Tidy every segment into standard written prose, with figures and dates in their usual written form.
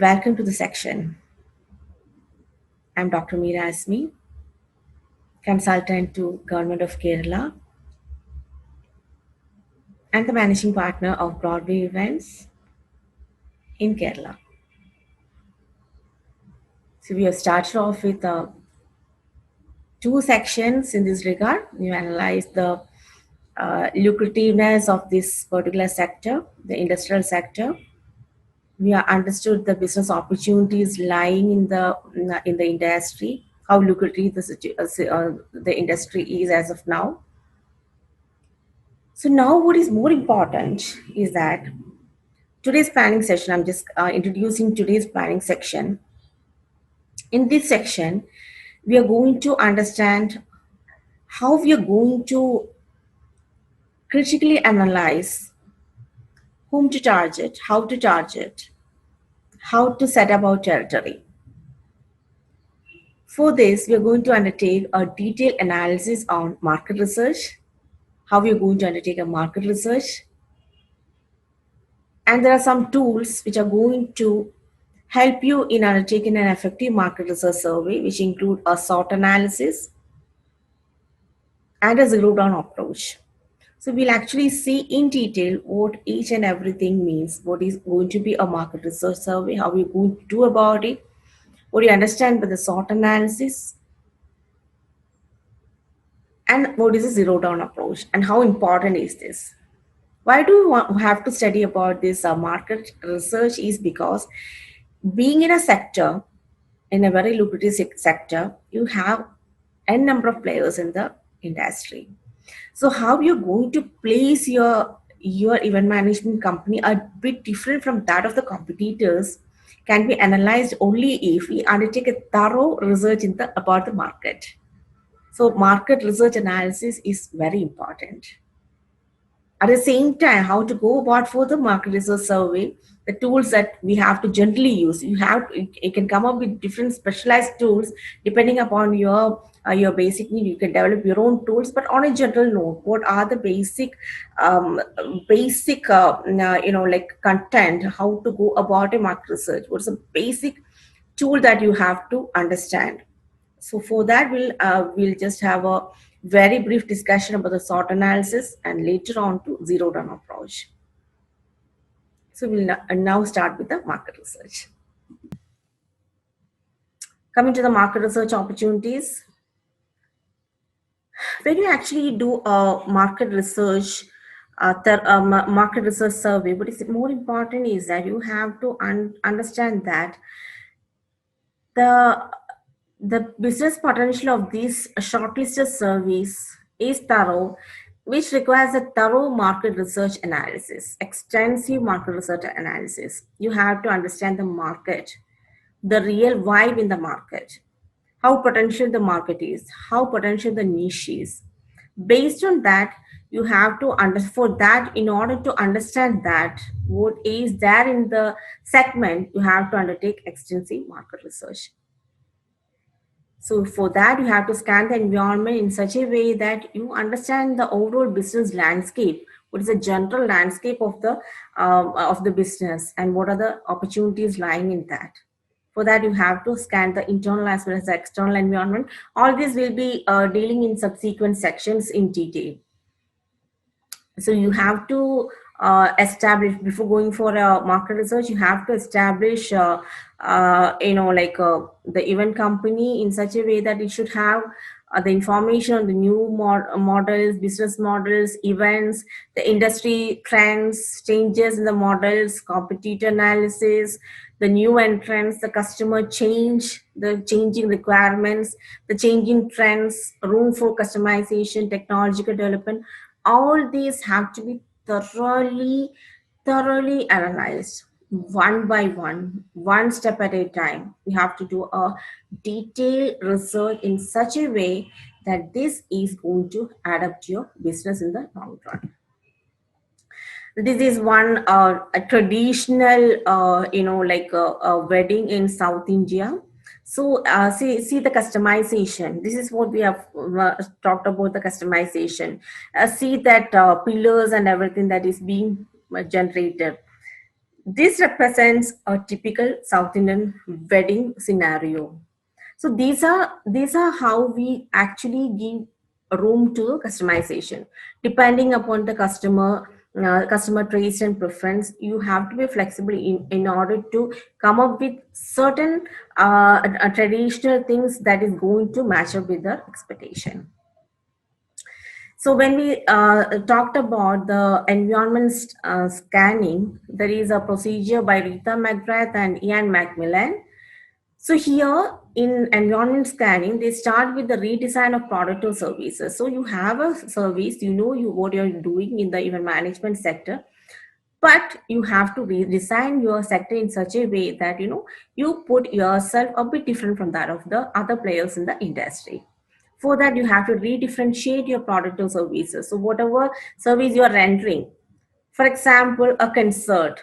Welcome to the section. I'm Dr. Meera Asmi, consultant to Government of Kerala and the managing partner of Broadway Events in Kerala. So we have started off with two sections in this regard. We analyze the lucrativeness of this particular sector, the industrial sector. We have understood the business opportunities lying in the industry, how lucrative the industry is as of now. So now what is more important is that today's planning session, I'm just introducing today's planning section. In this section, we are going to understand how we are going to critically analyze whom to target, how to set up our territory. For this, we are going to undertake a detailed analysis on market research, how we are going to undertake a market research. And there are some tools which are going to help you in undertaking an effective market research survey, which include a SWOT analysis and a zero-down approach. So we'll actually see in detail what each and everything means, what is going to be a market research survey, how we're going to do about it, what do you understand by the SWOT analysis, and what is a zero-down approach, and how important is this? Why do we have to study about this market research is because being in a sector, in a very lucrative sector, you have a number of players in the industry. So how you're going to place your event management company a bit different from that of the competitors can be analyzed only if we undertake a thorough research about the market. So market research analysis is very important. At the same time, how to go about for the market research survey, the tools that we have to generally use, you can come up with different specialized tools depending upon your basic need. You can develop your own tools, but on a general note, what are the basic like content, how to go about a market research? What's a basic tool that you have to understand? So for that, we'll just have a very brief discussion about the SWOT analysis and later on to zero-down approach. So we'll now start with the market research. Coming to the market research opportunities, when you actually do a market research, market research survey, what is more important is that you have to understand that the business potential of these shortlisted surveys is thorough, which requires a thorough market research analysis, extensive market research analysis. You have to understand the market, the real vibe in the market, how potential the market is, how potential the niche is. Based on that, you have to for that, in order to understand that what is there in the segment, you have to undertake extensive market research. So for that, you have to scan the environment in such a way that you understand the overall business landscape. What is the general landscape of the business, and what are the opportunities lying in that? For that, you have to scan the internal as well as the external environment. All this will be dealing in subsequent sections in detail. So you have to establish, before going for a market research, you have to establish the event company in such a way that it should have the information on the new models, business models, events, the industry trends, changes in the models, competitor analysis, the new entrants, the customer change, the changing requirements, the changing trends, room for customization, technological development. All these have to be thoroughly analyzed one by one step at a time. You have to do a detailed research in such a way that this is going to add up to your business in the long run. This is one a traditional a wedding in South India. So see the customization. This is what we have talked about, the customization. See that pillars and everything that is being generated. This represents a typical South Indian wedding scenario. So these are how we actually give room to customization depending upon the customer taste and preference. You have to be flexible in order to come up with certain traditional things that is going to match up with the expectation. So when we talked about the environment scanning, there is a procedure by Rita McGrath and Ian Macmillan. So here in environment scanning, they start with the redesign of product or services. So you have a service, you know what you're doing in the event management sector, but you have to redesign your sector in such a way that you put yourself a bit different from that of the other players in the industry. For that, you have to redifferentiate your product or services. So whatever service you are rendering, for example, a concert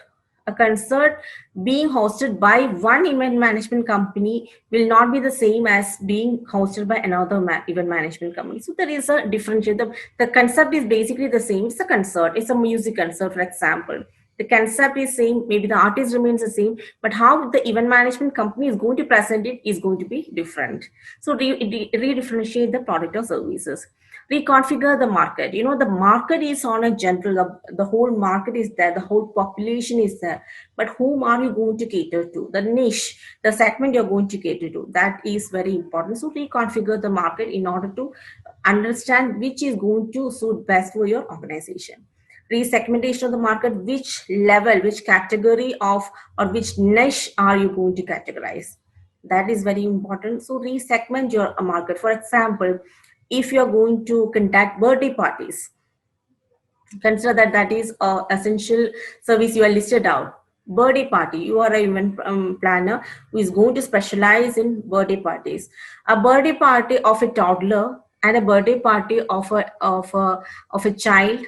being hosted by one event management company will not be the same as being hosted by another event management company. So there is a difference. The concept is basically the same. It's a concert. It's a music concert, for example. The concept is same. Maybe the artist remains the same, but how the event management company is going to present it is going to be different. So redifferentiate the product or services. Reconfigure the market. The market is on a general, the whole market is there, the whole population is there, but whom are you going to cater to? The niche, the segment you're going to cater to, that is very important. So reconfigure the market in order to understand which is going to suit best for your organization. Resegmentation of the market, which level, which category of, or which niche are you going to categorize? That is very important. So resegment your market. For example, if you're going to conduct birthday parties, consider that that is a essential service you are listed out. Birthday party, you are an event planner who is going to specialize in birthday parties. A birthday party of a toddler and a birthday party of a child,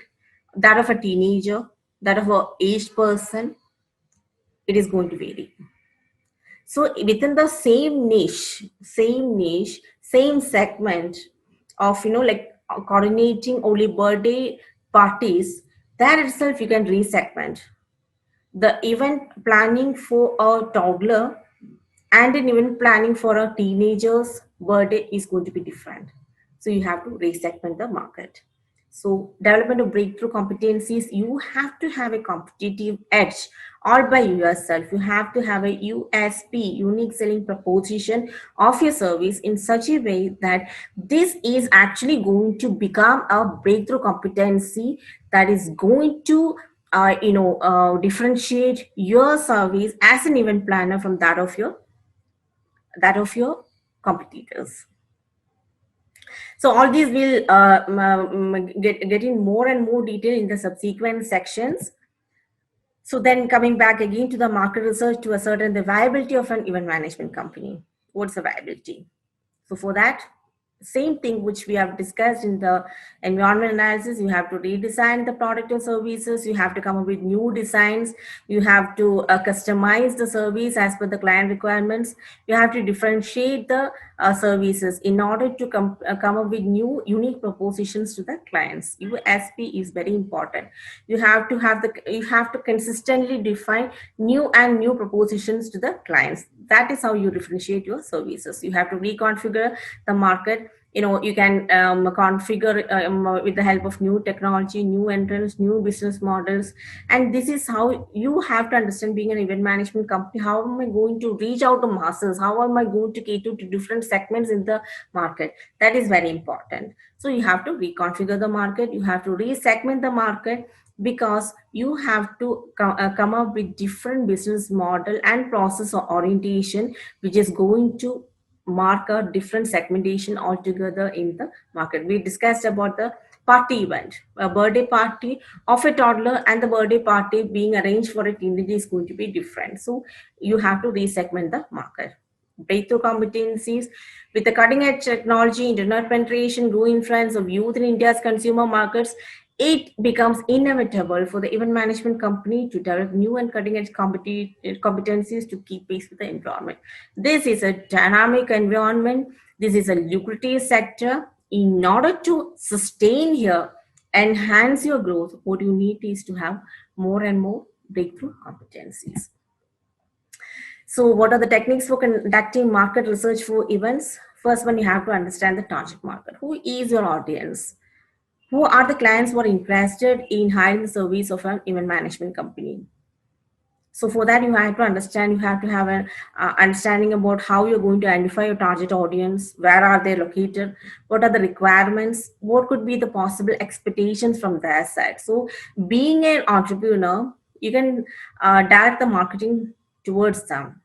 that of a teenager, that of a aged person, it is going to vary. So within the same segment of like coordinating only birthday parties, that itself you can resegment. The event planning for a toddler and an event planning for a teenager's birthday is going to be different. So you have to resegment the market. So development of breakthrough competencies, you have to have a competitive edge all by yourself. You have to have a USP, unique selling proposition of your service in such a way that this is actually going to become a breakthrough competency that is going to differentiate your service as an event planner from that of your competitors. So all these will get in more and more detail in the subsequent sections. So then coming back again to the market research to ascertain the viability of an event management company. What's the viability? So for that, same thing which we have discussed in the environment analysis, you have to redesign the product or services, you have to come up with new designs, you have to customize the service as per the client requirements, you have to differentiate the services in order to come up with new unique propositions to the clients. USP is very important. You have to consistently define new propositions to the clients. That is how you differentiate your services. You have to reconfigure the market. You can configure with the help of new technology, new entrants, new business models. And this is how you have to understand, being an event management company, how am I going to reach out to masses, how am I going to cater to different segments in the market? That is very important. So you have to reconfigure the market, you have to resegment the market, because you have to come up with different business model and process or orientation which is going to mark a different segmentation altogether in the market. We discussed about the party event, a birthday party of a toddler and the birthday party being arranged for a teenager is going to be different. So you have to resegment the market. Breakthrough competencies, with the cutting edge technology, internet penetration, growing influence of youth in India's consumer markets, it becomes inevitable for the event management company to develop new and cutting edge competencies to keep pace with the environment. This is a dynamic environment. This is a lucrative sector. In order to sustain here, enhance your growth, what you need is to have more and more breakthrough competencies. So what are the techniques for conducting market research for events? First one, you have to understand the target market. Who is your audience? Who are the clients who are interested in hiring the service of an event management company? So for that, you have to understand, you have to have an understanding about how you're going to identify your target audience, where are they located, what are the requirements, what could be the possible expectations from their side. So being an entrepreneur, you can direct the marketing towards them,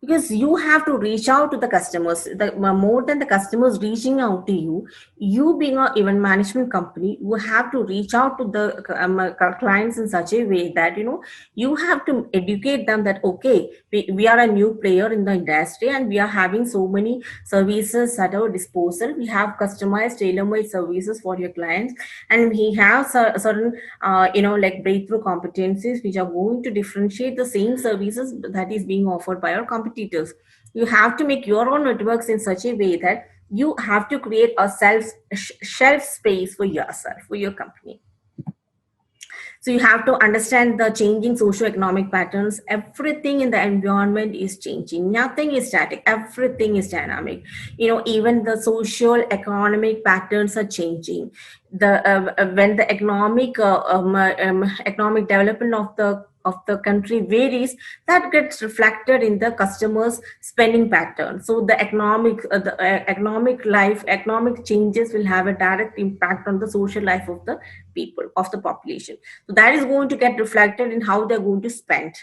because you have to reach out to the customers. The more than the customers reaching out to you, you being an event management company, you have to reach out to the clients in such a way that you have to educate them that okay, we are a new player in the industry and we are having so many services at our disposal. We have customized tailor-made services for your clients, and we have certain like breakthrough competencies which are going to differentiate the same services that is being offered by our competitors. You have to make your own networks in such a way that you have to create a shelf space for yourself, for your company. So you have to understand the changing socio-economic patterns. Everything in the environment is changing. Nothing is static. Everything is dynamic. Even the social economic patterns are changing. When the economic development of the country varies, that gets reflected in the customers' spending pattern. So the economic changes will have a direct impact on the social life of the people, of the population. So that is going to get reflected in how they're going to spend,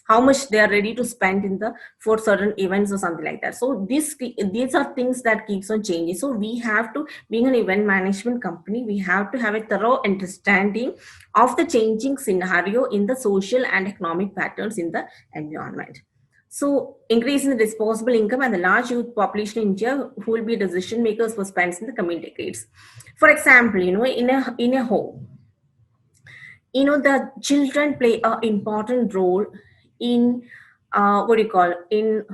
how much they are ready to spend for certain events or something like that. So these are things that keeps on changing. So we have to, being an event management company, we have to have a thorough understanding of the changing scenario in the social and economic patterns in the environment. So increase in the disposable income and the large youth population in India who will be decision makers for spends in the coming decades. For example, in a home, the children play an important role in what do you call in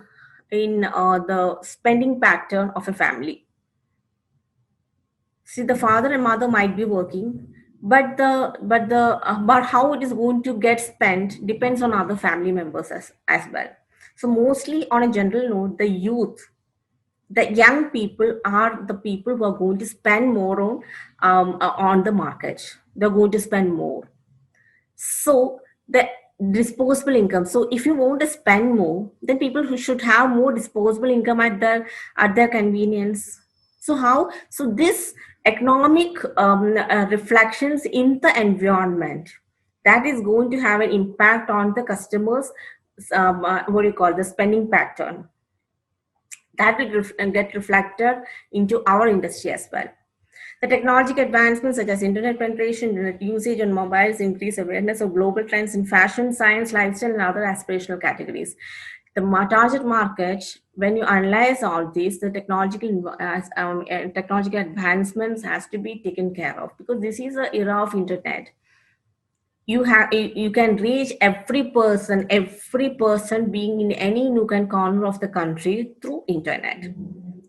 the spending pattern of a family. See, the father and mother might be working, but how it is going to get spent depends on other family members as well. So mostly, on a general note, the young people are the people who are going to spend more on the market. They're going to spend more. So the disposable income. So if you want to spend more, then people who should have more disposable income at their convenience. So how? So this economic reflections in the environment, that is going to have an impact on the customers. What do you call the spending pattern? That will get reflected into our industry as well. The technological advancements such as internet penetration, internet usage on mobiles increase awareness of global trends in fashion, science, lifestyle, and other aspirational categories. The target market, when you analyze all these, the technological advancements has to be taken care of, because this is the era of internet. You can reach every person being in any nook and corner of the country through internet.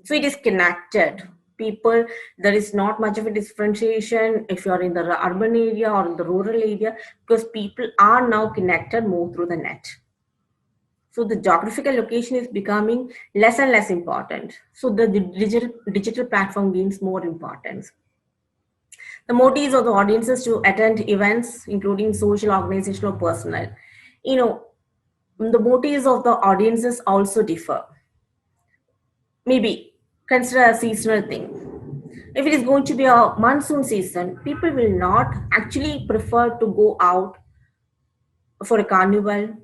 So it is connected people. There is not much of a differentiation if you're in the urban area or in the rural area, because people are now connected more through the net. So the geographical location is becoming less and less important. So the digital platform gains more importance. The motives of the audiences to attend events, including social, organizational, or personal. The motives of the audiences also differ. Maybe consider a seasonal thing. If it is going to be a monsoon season, people will not actually prefer to go out for a carnival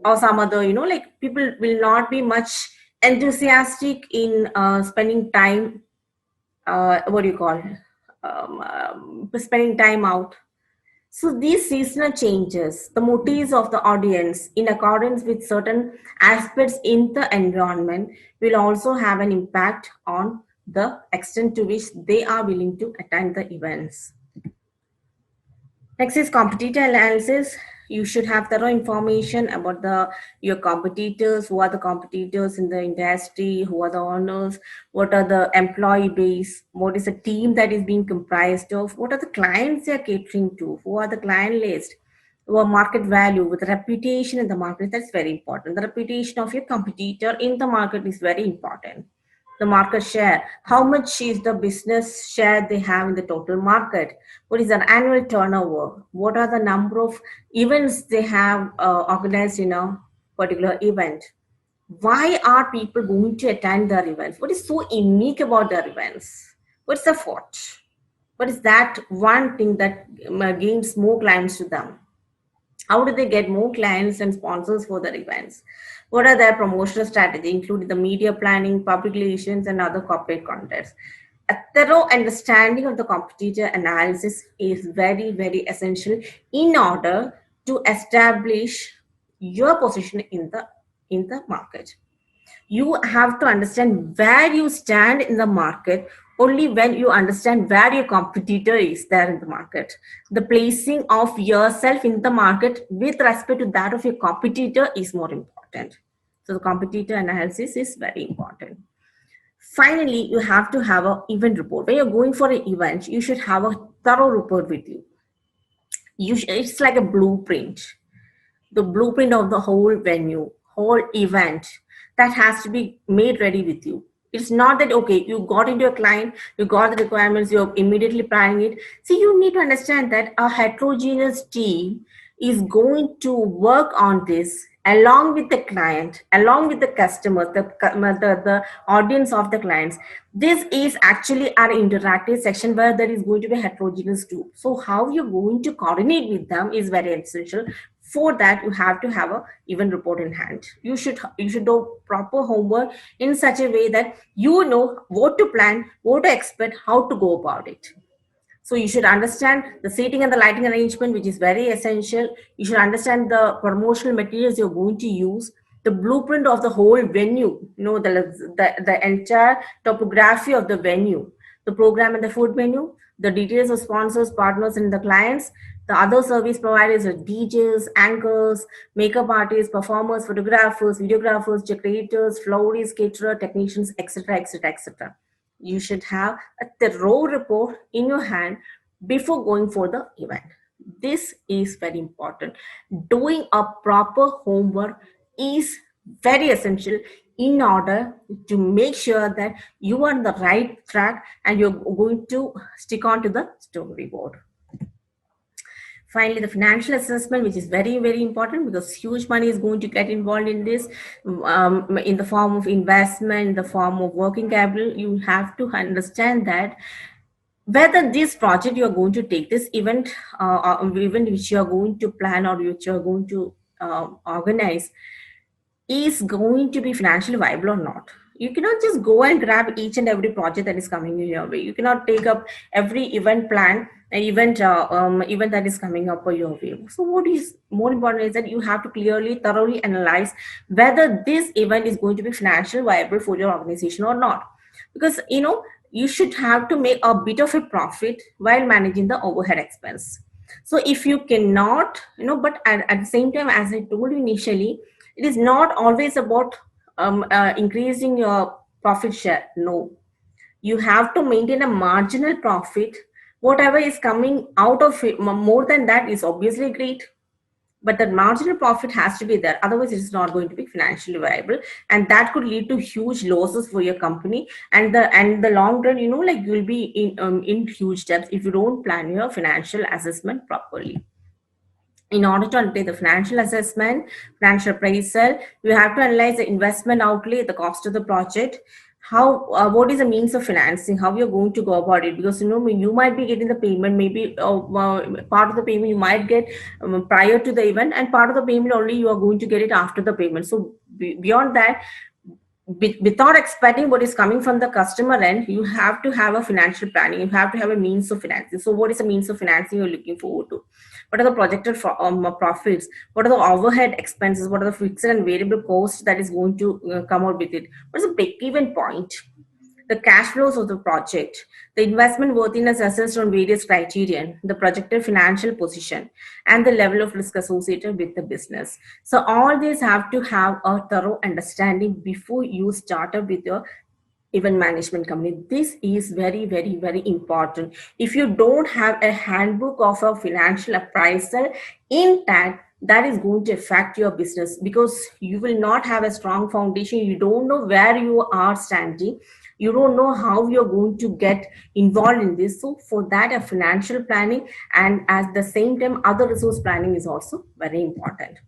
or some other, like people will not be much enthusiastic in spending time, what do you call, spending time out. So these seasonal changes, the motives of the audience in accordance with certain aspects in the environment will also have an impact on the extent to which they are willing to attend the events. Next is competitor analysis. You should have thorough information about your competitors. Who are the competitors in the industry? Who are the owners? What are the employee base? What is the team that is being comprised of? What are the clients they are catering to? Who are the client list? Your market value with reputation in the market, that's very important. The reputation of your competitor in the market is very important. The market share, how much is the business share they have in the total market, what is their annual turnover, what are the number of events they have organized in a particular event, why are people going to attend their events, what is so unique about their events, what's the fault, what is that one thing that gains more clients to them, how do they get more clients and sponsors for their events? What are their promotional strategy, including the media planning, public relations, and other corporate contexts? A thorough understanding of the competitor analysis is very, very essential in order to establish your position in the market. You have to understand where you stand in the market only when you understand where your competitor is there in the market. The placing of yourself in the market with respect to that of your competitor is more important. So the competitor analysis is very important. Finally, you have to have an event report. When you're going for an event, you should have a thorough report with you. It's like a blueprint, the blueprint of the whole venue, whole event, that has to be made ready with you. It's not that, okay, you got into a client, you got the requirements, you're immediately planning it. See, you need to understand that a heterogeneous team is going to work on this along with the client, along with the customers, the audience of the clients. This is actually an interactive section where there is going to be heterogeneous too. So how you're going to coordinate with them is very essential. For that, you have to have a event report in hand. You should do proper homework in such a way that you know what to plan, what to expect, how to go about it. So you should understand the seating and the lighting arrangement, which is very essential. You should understand the promotional materials you're going to use, the blueprint of the whole venue, the entire topography of the venue, the program and the food menu, the details of sponsors, partners, and the clients, the other service providers are DJs, anchors, makeup artists, performers, photographers, videographers, decorators, florists, caterer, technicians, etc., etc., etc. You should have a thorough report in your hand before going for the event. This is very important. Doing a proper homework is very essential in order to make sure that you are on the right track and you're going to stick on to the storyboard. Finally, the financial assessment, which is very, very important because huge money is going to get involved in this, in the form of investment, in the form of working capital. You have to understand that whether this project you are going to take, this event, event which you are going to plan or which you are going to organize, is going to be financially viable or not. You cannot just go and grab each and every project that is coming in your way. You cannot take up every event plan, an event that is coming up for your way. So what is more important is that you have to clearly, thoroughly analyze whether this event is going to be financially viable for your organization or not. Because, you should have to make a bit of a profit while managing the overhead expense. So if you cannot, but at the same time, as I told you initially, it is not always about increasing your profit share. No, you have to maintain a marginal profit. Whatever is coming out of it, more than that is obviously great, but the marginal profit has to be there. Otherwise, it's not going to be financially viable, and that could lead to huge losses for your company. And the long run, you'll be in huge debts if you don't plan your financial assessment properly. In order to undertake the financial assessment, financial appraisal, you have to analyze the investment outlay, the cost of the project, what is the means of financing, how you're going to go about it, because you might be getting the payment, maybe part of the payment you might get prior to the event, and part of the payment only you are going to get it after the payment. So beyond that, without expecting what is coming from the customer end, you have to have a financial planning. You have to have a means of financing. So what is the means of financing you're looking forward to? What are the projected profits? What are the overhead expenses? What are the fixed and variable costs that is going to come out with it? What is the break-even point? The cash flows of the project, the investment worthiness assessed on various criterion, the projected financial position, and the level of risk associated with the business. So all these have to have a thorough understanding before you start up with your event management company. This is very, very, very important. If you don't have a handbook of a financial appraisal intact, that is going to affect your business, because you will not have a strong foundation. You don't know where you are standing. You don't know how you're going to get involved in this. So for that, a financial planning, and at the same time, other resource planning is also very important.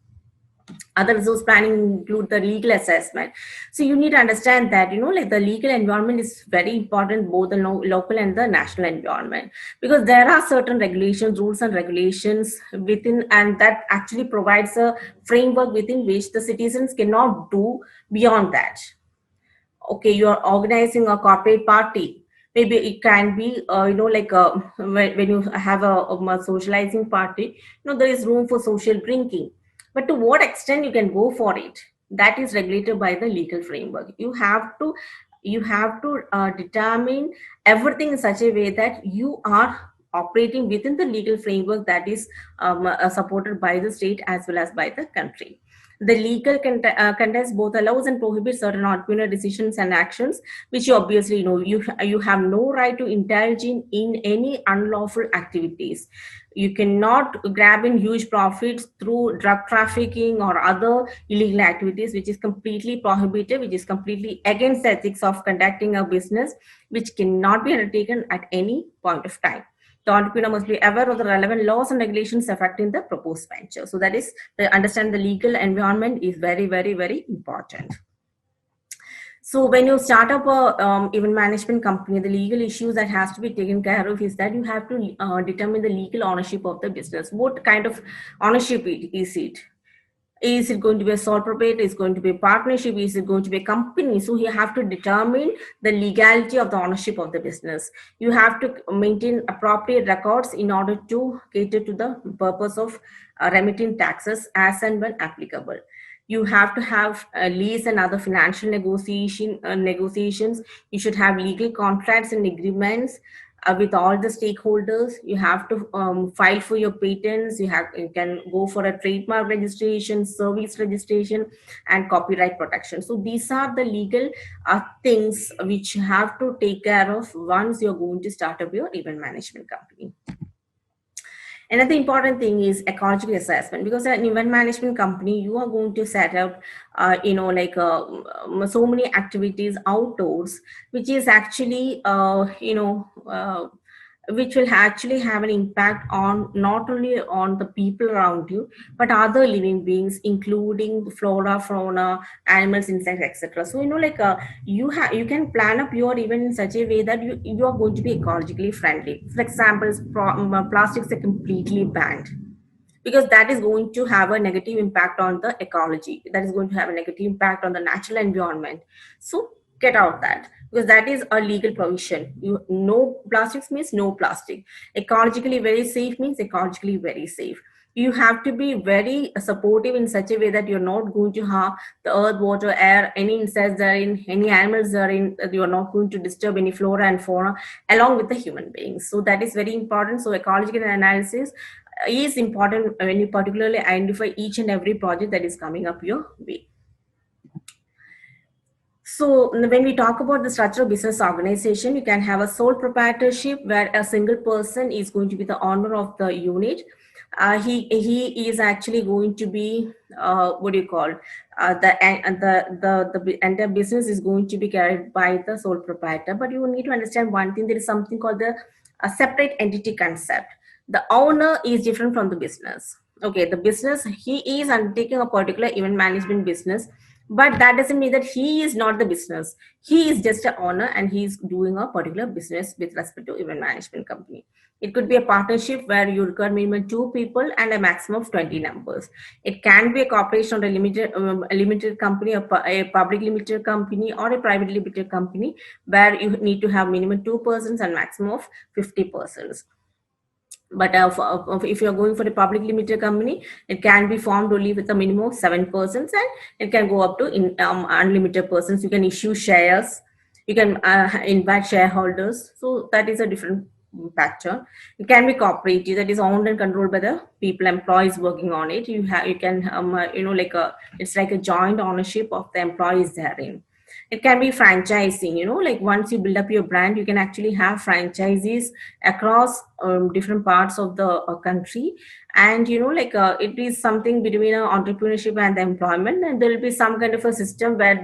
Other resource planning include the legal assessment. So you need to understand that, like, the legal environment is very important, both the local and the national environment, because there are certain regulations, rules and regulations within, and that actually provides a framework within which the citizens cannot do beyond that. Okay, you are organizing a corporate party. Maybe it can be, like, when you have a socializing party, there is room for social drinking. But to what extent you can go for it, that is regulated by the legal framework. You have to determine everything in such a way that you are operating within the legal framework that is supported by the state as well as by the country. The legal contest both allows and prohibits certain entrepreneurial decisions and actions, which you obviously know. You have no right to indulge in any unlawful activities. You cannot grab in huge profits through drug trafficking or other illegal activities, which is completely prohibited, which is completely against the ethics of conducting a business, which cannot be undertaken at any point of time. The entrepreneur must be aware of the relevant laws and regulations affecting the proposed venture. So that is, understand the legal environment is very, very, very important. So when you start up a event management company, the legal issues that has to be taken care of is that you have to determine the legal ownership of the business. What kind of ownership is it? Is it going to be a sole proprietor? Is it going to be a partnership? Is it going to be a company? So you have to determine the legality of the ownership of the business. You have to maintain appropriate records in order to cater to the purpose of remitting taxes as and when applicable. You have to have a lease and other financial negotiations. You should have legal contracts and agreements with all the stakeholders. You have to file for your patents. You can go for a trademark registration, service registration, and copyright protection. So these are the legal things which you have to take care of once you're going to start up your event management company. Another important thing is ecological assessment, because an event management company, you are going to set up, so many activities outdoors, which is actually, which will actually have an impact on not only on the people around you, but other living beings, including flora, fauna, animals, insects, etc. So you can plan up your event in such a way that you are going to be ecologically friendly. For example, plastics are completely banned, because that is going to have a negative impact on the ecology, that is going to have a negative impact on the natural environment. So get out that, because that is a legal provision. No plastics means no plastic. Ecologically very safe means ecologically very safe. You have to be very supportive in such a way that you're not going to harm the earth, water, air, any insects are in, any animals are in. You're not going to disturb any flora and fauna along with the human beings. So that is very important. So ecological analysis is important when you particularly identify each and every project that is coming up your way. So when we talk about the structure of business organization, you can have a sole proprietorship where a single person is going to be the owner of the unit. He is actually going to be the entire business is going to be carried by the sole proprietor. But you need to understand one thing: there is something called the a separate entity concept. The owner is different from the business. Okay, the business, he is undertaking a particular event management business, but that doesn't mean that he is not the business. He is just an owner and he is doing a particular business with respect to event management company. It could be a partnership where you require minimum 2 people and a maximum of 20 numbers. It can be a corporation or a limited company, a public limited company, or a private limited company where you need to have minimum 2 persons and maximum of 50 persons. But if you're going for a public limited company, it can be formed only with a minimum of 7 persons, and it can go up to unlimited persons. You can issue shares, you can invite shareholders. So that is a different factor. It can be cooperative, that is owned and controlled by the people, employees working on it. You can it's like a joint ownership of the employees therein. It can be franchising, like once you build up your brand, you can actually have franchisees across different parts of the country. And like it is something between entrepreneurship and the employment, and there will be some kind of a system where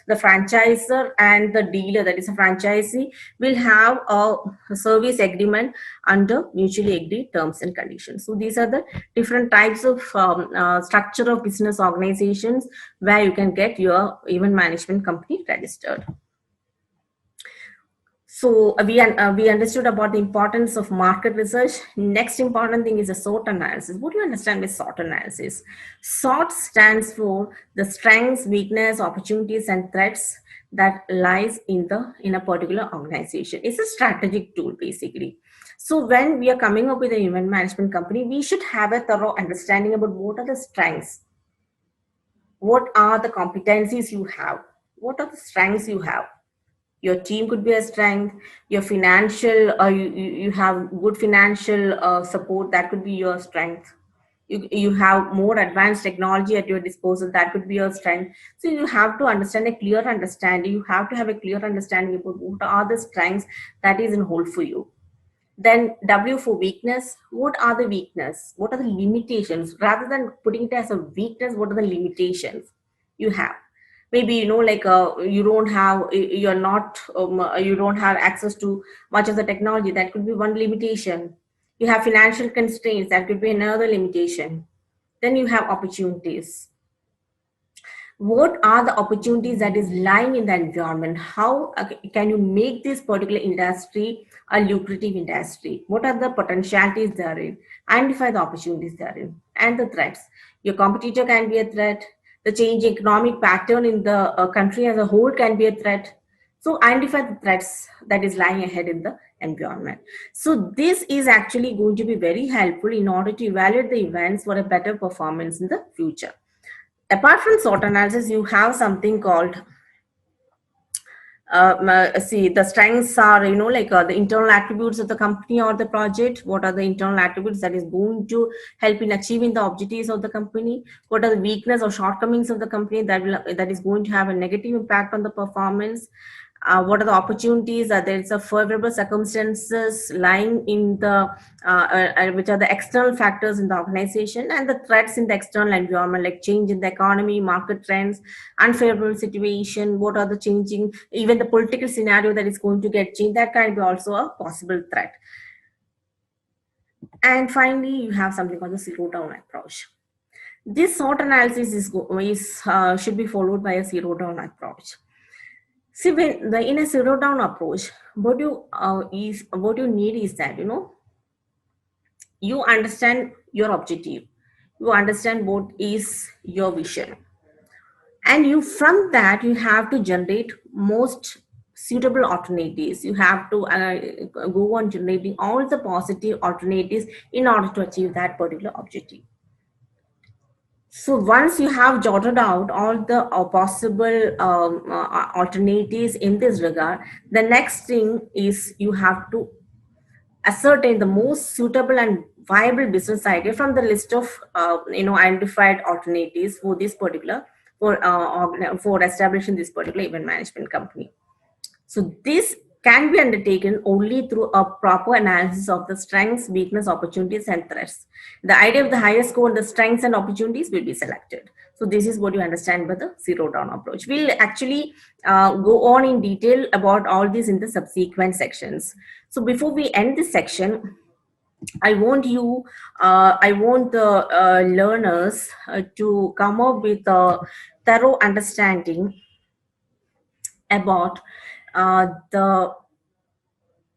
the franchisor and the dealer, that is a franchisee, will have a service agreement under mutually agreed terms and conditions. So these are the different types of structure of business organizations where you can get your event management company registered. So we understood about the importance of market research. Next important thing is the SWOT analysis. What do you understand by SWOT analysis? SWOT stands for the strengths, weakness, opportunities, and threats that lies in a particular organization. It's a strategic tool basically. So when we are coming up with an event management company, we should have a thorough understanding about what are the strengths, what are the competencies you have, what are the strengths you have. Your team could be a strength, your financial you have good financial support, that could be your strength. You have more advanced technology at your disposal, that could be your strength. So you have to understand a clear understanding, you have to have a clear understanding about what are the strengths that is in hold for you. Then W for weakness. What are the weakness? What are the limitations? Rather than putting it as a weakness, what are the limitations you have? Maybe like you don't have, you're not you don't have access to much of the technology. That could be one limitation. You have financial constraints. That could be another limitation. Then you have opportunities. What are the opportunities that is lying in the environment? How can you make this particular industry a lucrative industry? What are the potentialities therein? Identify the opportunities therein. And the threats. Your competitor can be a threat. The changing economic pattern in the country as a whole can be a threat. So identify the threats that is lying ahead in the environment. So this is actually going to be very helpful in order to evaluate the events for a better performance in the future. Apart from SWOT analysis, you have something called see, the strengths are, like the internal attributes of the company or the project. What are the internal attributes that is going to help in achieving the objectives of the company? What are the weakness or shortcomings of the company that is going to have a negative impact on the performance? What are the opportunities? There is a favorable circumstances lying in the which are the external factors in the organization, and the threats in the external environment, like change in the economy, market trends, unfavorable situation. What are the changing, even the political scenario that is going to get changed? That can be also a possible threat. And finally, you have something called the zero down approach. This SWOT analysis should be followed by a zero down approach. See, in a zero down approach, what you need is that you understand your objective, you understand what is your vision, and you from that you have to generate most suitable alternatives. You have to go on generating all the positive alternatives in order to achieve that particular objective. So once you have jotted out all the possible alternatives in this regard, the next thing is you have to ascertain the most suitable and viable business idea from the list of identified alternatives for this particular for establishing this particular event management company. So this can be undertaken only through a proper analysis of the strengths, weakness, opportunities, and threats. The idea of the highest score on the strengths and opportunities will be selected. So this is what you understand by the zero down approach. We'll actually go on in detail about all this in the subsequent sections. So before we end this section, I want the learners to come up with a thorough understanding about the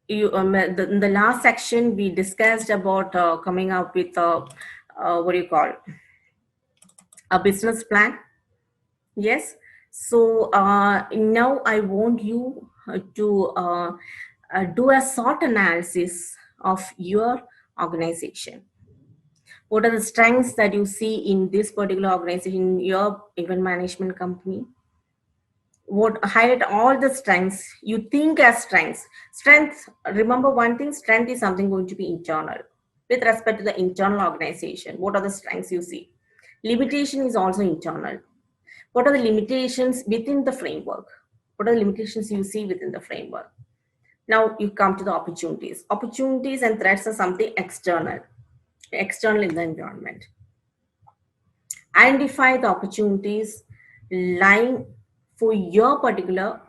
in the last section we discussed about coming up with what do you call a business plan. Yes. So now I want you to do a SWOT analysis of your organization. What are the strengths that you see in this particular organization, in your event management company? What highlight all the strengths you think as strengths. Remember one thing, strength is something going to be internal with respect to the internal organization. What are the strengths you see? Limitation is also internal. What are the limitations within the framework? What are the limitations you see within the framework? Now you come to the opportunities. Opportunities and threats are something external in the environment. Identify the opportunities lying for your particular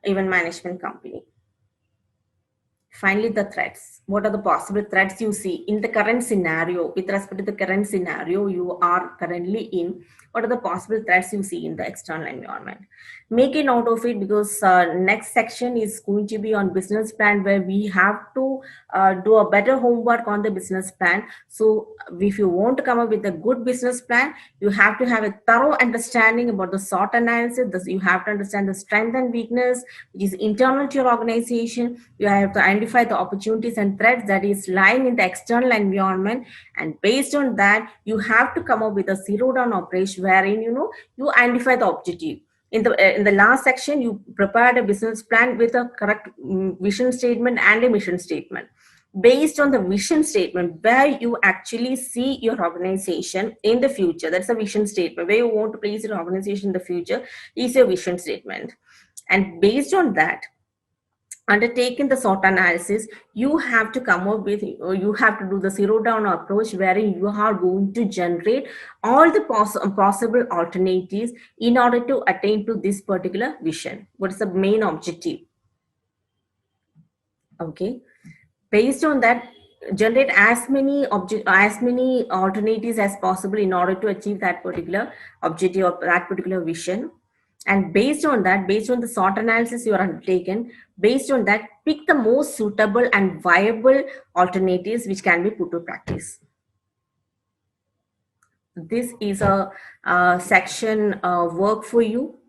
event management company. Finally, the threats. What are the possible threats you see in the current scenario? With respect to the current scenario you are currently in, what are the possible threats you see in the external environment? Make a note of it, because next section is going to be on business plan, where we have to do a better homework on the business plan. So if you want to come up with a good business plan, you have to have a thorough understanding about the SWOT analysis. You have to understand the strength and weakness, which is internal to your organization. You have to identify the opportunities and threats that is lying in the external environment, and based on that you have to come up with a zero down approach, wherein you identify the objective. In the last section, you prepared a business plan with a correct vision statement and a mission statement. Based on the vision statement, where you actually see your organization in the future, that's a vision statement. Where you want to place your organization in the future is your vision statement. And based on that, undertaking the SWOT analysis, you have to come up with, you have to do the zero down approach, wherein you are going to generate all the possible alternatives in order to attain to this particular vision. What is the main objective? Okay, based on that, generate as many alternatives as possible in order to achieve that particular objective or that particular vision. And based on that, based on the SWOT analysis you are undertaken, based on that, pick the most suitable and viable alternatives which can be put to practice. This is a section work for you.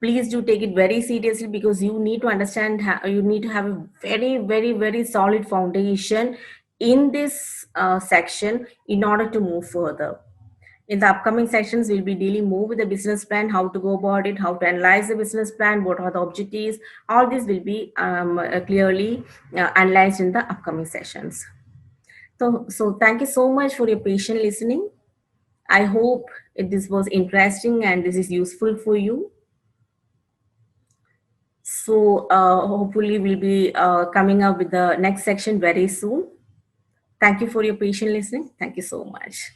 Please do take it very seriously, because you need to understand you need to have a very, very, very solid foundation in this section in order to move further. In the upcoming sections, we'll be dealing more with the business plan, how to go about it, how to analyze the business plan, what are the objectives. All this will be clearly analyzed in the upcoming sessions. So thank you so much for your patient listening. I hope this was interesting and this is useful for you. So hopefully we'll be coming up with the next section very soon. Thank you for your patient listening. Thank you so much.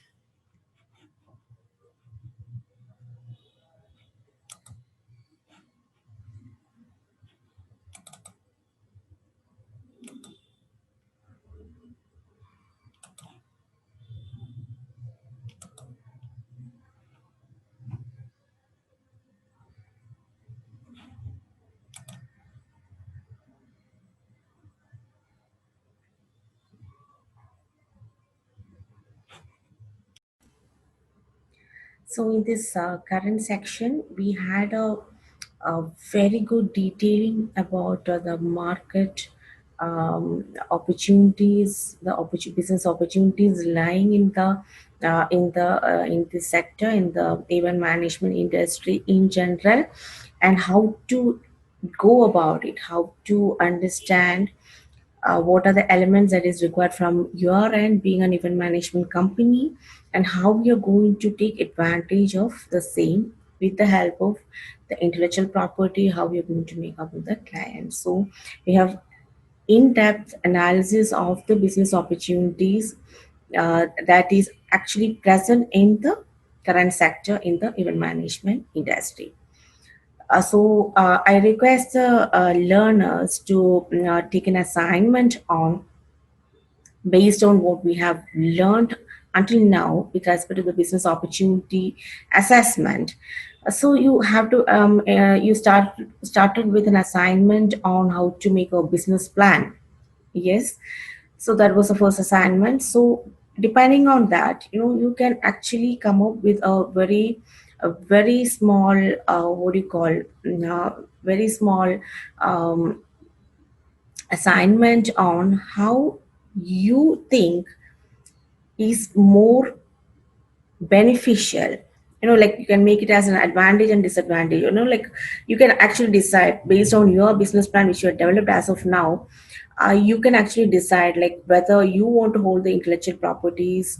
So in this current section, we had a very good detailing about the market opportunities, the business opportunities lying in this sector, in the event management industry in general, and how to go about it, how to understand what are the elements that is required from your end being an event management company, and how you're going to take advantage of the same with the help of the intellectual property, how you're going to make up with the client. So we have in-depth analysis of the business opportunities that is actually present in the current sector in the event management industry. So I request the learners to take an assignment on, based on what we have learned until now with respect to the business opportunity assessment. So you have to you started with an assignment on how to make a business plan. Yes, so that was the first assignment. So depending on that, you can actually come up with a very small what do you call very small assignment on how you think is more beneficial. Like, you can make it as an advantage and disadvantage. Like, you can actually decide based on your business plan which you have developed as of now. You can actually decide, like, whether you want to hold the intellectual properties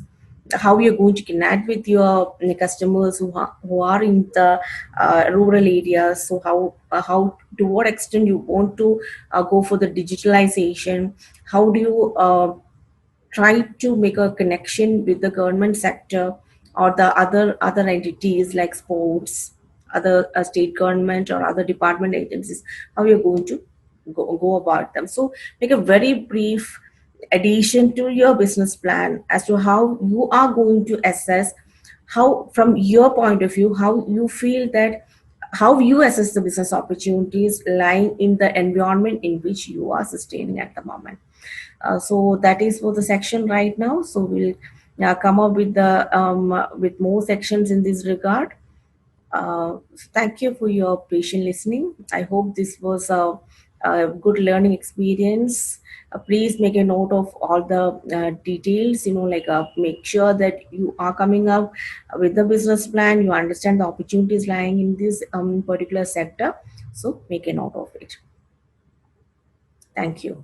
how you're going to connect with your customers who are in the rural areas. So how to what extent you want to go for the digitalization, how do you try to make a connection with the government sector or the other entities like sports, other state government or other department agencies, how you're going to go about them. So make a very brief addition to your business plan as to how you are going to assess, how from your point of view, how you feel that, how you assess the business opportunities lying in the environment in which you are sustaining at the moment. So that is for the section right now. So we'll come up with more sections in this regard. Thank you for your patient listening. I hope this was a good learning experience. Please make a note of all the details, like make sure that you are coming up with the business plan, you understand the opportunities lying in this particular sector. So make a note of it. Thank you.